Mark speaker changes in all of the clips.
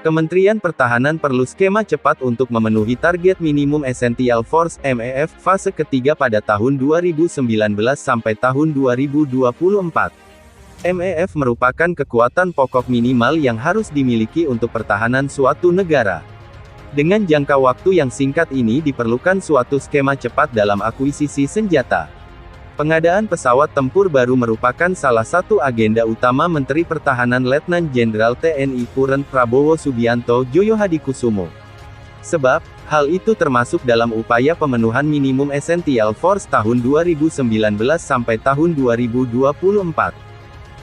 Speaker 1: Kementerian Pertahanan perlu skema cepat untuk memenuhi target minimum essential force (MEF) fase ketiga pada tahun 2019 sampai tahun 2024. MEF merupakan kekuatan pokok minimal yang harus dimiliki untuk pertahanan suatu negara. Dengan jangka waktu yang singkat ini diperlukan suatu skema cepat dalam akuisisi senjata. Pengadaan pesawat tempur baru merupakan salah satu agenda utama Menteri Pertahanan Letnan Jenderal TNI Purn Prabowo Subianto Joyohadikusumo. Sebab, hal itu termasuk dalam upaya pemenuhan minimum essential force tahun 2019 sampai tahun 2024.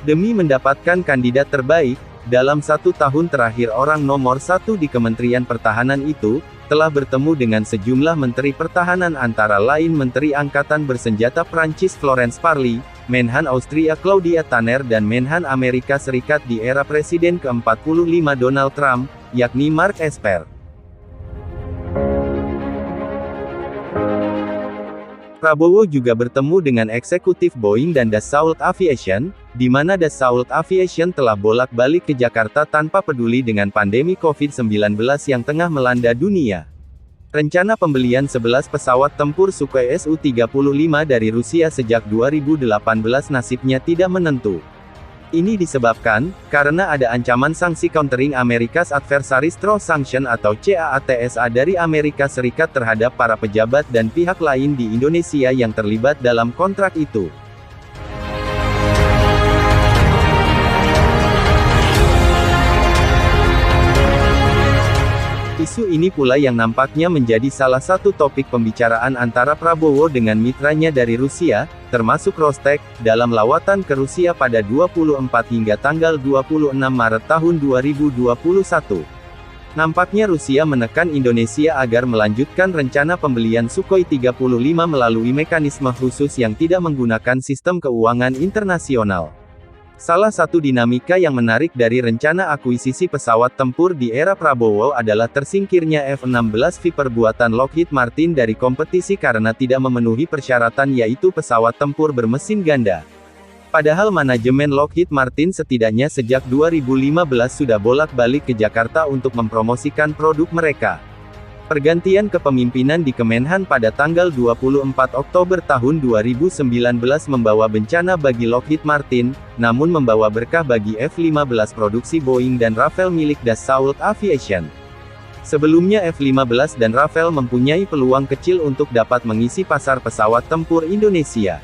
Speaker 1: Demi mendapatkan kandidat terbaik, dalam 1 tahun terakhir orang nomor 1 di Kementerian Pertahanan itu, telah bertemu dengan sejumlah Menteri Pertahanan antara lain Menteri Angkatan Bersenjata Prancis Florence Parly, Menhan Austria Claudia Tanner dan Menhan Amerika Serikat di era Presiden ke-45 Donald Trump, yakni Mark Esper. Prabowo juga bertemu dengan eksekutif Boeing dan Dassault Aviation, di mana Dassault Aviation telah bolak-balik ke Jakarta tanpa peduli dengan pandemi COVID-19 yang tengah melanda dunia. Rencana pembelian 11 pesawat tempur Sukhoi Su-35 dari Rusia sejak 2018 nasibnya tidak menentu. Ini disebabkan, karena ada ancaman sanksi Countering America's Adversaries Through Sanction atau CAATSA dari Amerika Serikat terhadap para pejabat dan pihak lain di Indonesia yang terlibat dalam kontrak itu. Isu ini pula yang nampaknya menjadi salah satu topik pembicaraan antara Prabowo dengan mitranya dari Rusia, termasuk Rostec, dalam lawatan ke Rusia pada 24 hingga tanggal 26 Maret tahun 2021. Nampaknya Rusia menekan Indonesia agar melanjutkan rencana pembelian Sukhoi 35 melalui mekanisme khusus yang tidak menggunakan sistem keuangan internasional. Salah satu dinamika yang menarik dari rencana akuisisi pesawat tempur di era Prabowo adalah tersingkirnya F-16 Viper buatan Lockheed Martin dari kompetisi karena tidak memenuhi persyaratan yaitu pesawat tempur bermesin ganda. Padahal manajemen Lockheed Martin setidaknya sejak 2015 sudah bolak-balik ke Jakarta untuk mempromosikan produk mereka. Pergantian kepemimpinan di Kemenhan pada tanggal 24 Oktober tahun 2019 membawa bencana bagi Lockheed Martin, namun membawa berkah bagi F-15 produksi Boeing dan Rafale milik Dassault Aviation. Sebelumnya F-15 dan Rafale mempunyai peluang kecil untuk dapat mengisi pasar pesawat tempur Indonesia.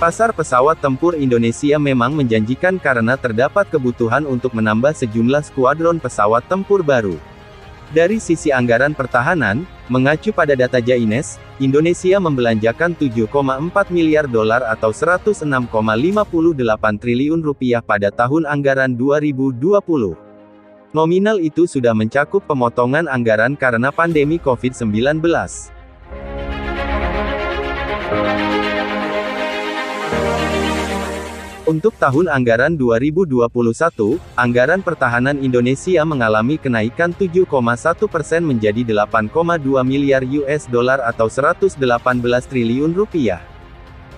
Speaker 1: Pasar pesawat tempur Indonesia memang menjanjikan karena terdapat kebutuhan untuk menambah sejumlah skuadron pesawat tempur baru. Dari sisi anggaran pertahanan, mengacu pada data Jaines, Indonesia membelanjakan 7,4 miliar dolar atau 106,58 triliun rupiah pada tahun anggaran 2020. Nominal itu sudah mencakup pemotongan anggaran karena pandemi COVID-19. Untuk tahun anggaran 2021, anggaran pertahanan Indonesia mengalami kenaikan 7,1% menjadi 8,2 miliar US dollar atau 118 triliun rupiah.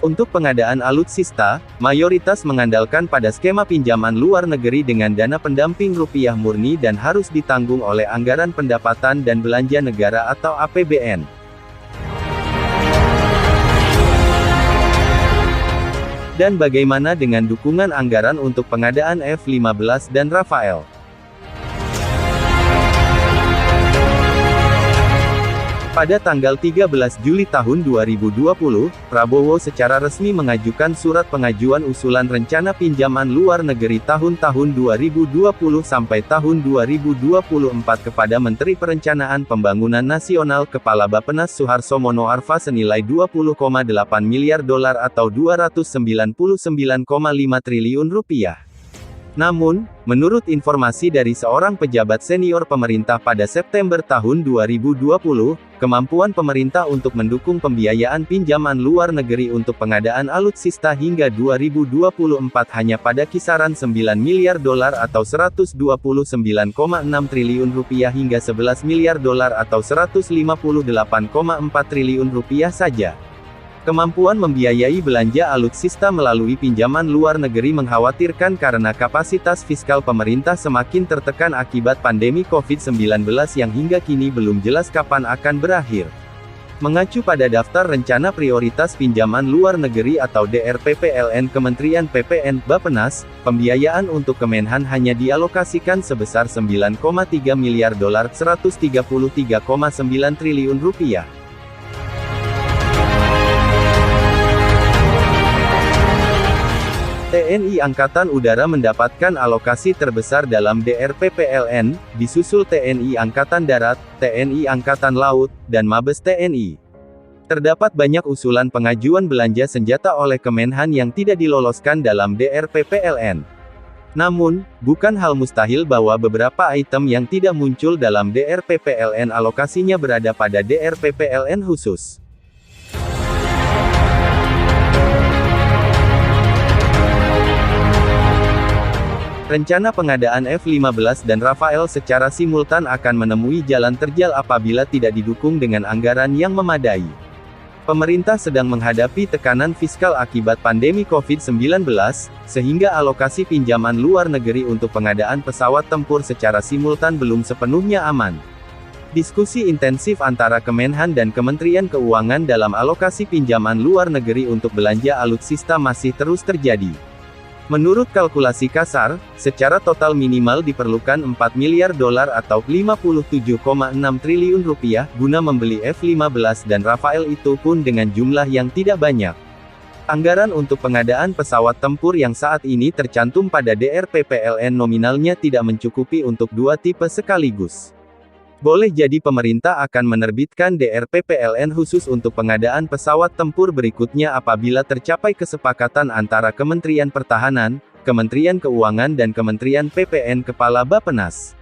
Speaker 1: Untuk pengadaan alutsista, mayoritas mengandalkan pada skema pinjaman luar negeri dengan dana pendamping rupiah murni dan harus ditanggung oleh anggaran pendapatan dan belanja negara atau APBN. Dan bagaimana dengan dukungan anggaran untuk pengadaan F-15 dan Rafale? Pada tanggal 13 Juli tahun 2020, Prabowo secara resmi mengajukan surat pengajuan usulan rencana pinjaman luar negeri tahun-tahun 2020 sampai tahun 2024 kepada Menteri Perencanaan Pembangunan Nasional Kepala Bappenas Suharso Mono Arfa senilai 20,8 miliar dolar atau 299,5 triliun rupiah. Namun, menurut informasi dari seorang pejabat senior pemerintah pada September tahun 2020, kemampuan pemerintah untuk mendukung pembiayaan pinjaman luar negeri untuk pengadaan alutsista hingga 2024 hanya pada kisaran 9 miliar dolar atau 129,6 triliun rupiah hingga 11 miliar dolar atau 158,4 triliun rupiah saja. Kemampuan membiayai belanja alutsista melalui pinjaman luar negeri mengkhawatirkan karena kapasitas fiskal pemerintah semakin tertekan akibat pandemi COVID-19 yang hingga kini belum jelas kapan akan berakhir. Mengacu pada daftar rencana prioritas pinjaman luar negeri atau DRPPLN Kementerian PPN, Bappenas, pembiayaan untuk Kemenhan hanya dialokasikan sebesar 9,3 miliar dolar (133,9 triliun rupiah). TNI Angkatan Udara mendapatkan alokasi terbesar dalam DRPPLN, disusul TNI Angkatan Darat, TNI Angkatan Laut, dan Mabes TNI. Terdapat banyak usulan pengajuan belanja senjata oleh Kemenhan yang tidak diloloskan dalam DRPPLN. Namun, bukan hal mustahil bahwa beberapa item yang tidak muncul dalam DRPPLN alokasinya berada pada DRPPLN khusus. Rencana pengadaan F-15 dan Rafael secara simultan akan menemui jalan terjal apabila tidak didukung dengan anggaran yang memadai. Pemerintah sedang menghadapi tekanan fiskal akibat pandemi COVID-19, sehingga alokasi pinjaman luar negeri untuk pengadaan pesawat tempur secara simultan belum sepenuhnya aman. Diskusi intensif antara Kemenhan dan Kementerian Keuangan dalam alokasi pinjaman luar negeri untuk belanja alutsista masih terus terjadi. Menurut kalkulasi kasar, secara total minimal diperlukan 4 miliar dolar atau 57,6 triliun rupiah guna membeli F-15 dan Rafael, itu pun dengan jumlah yang tidak banyak. Anggaran untuk pengadaan pesawat tempur yang saat ini tercantum pada DRPPLN nominalnya tidak mencukupi untuk dua tipe sekaligus. Boleh jadi pemerintah akan menerbitkan DRPPLN khusus untuk pengadaan pesawat tempur berikutnya apabila tercapai kesepakatan antara Kementerian Pertahanan, Kementerian Keuangan dan Kementerian PPN Kepala Bappenas.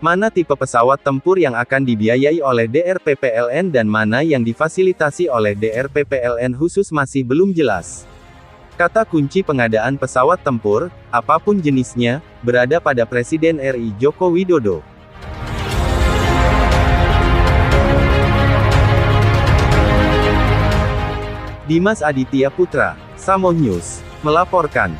Speaker 1: Mana tipe pesawat tempur yang akan dibiayai oleh DRPPLN dan mana yang difasilitasi oleh DRPPLN khusus masih belum jelas. Kata kunci pengadaan pesawat tempur, apapun jenisnya, berada pada Presiden RI Joko Widodo. Dimas Aditya Putra, Samo News, melaporkan.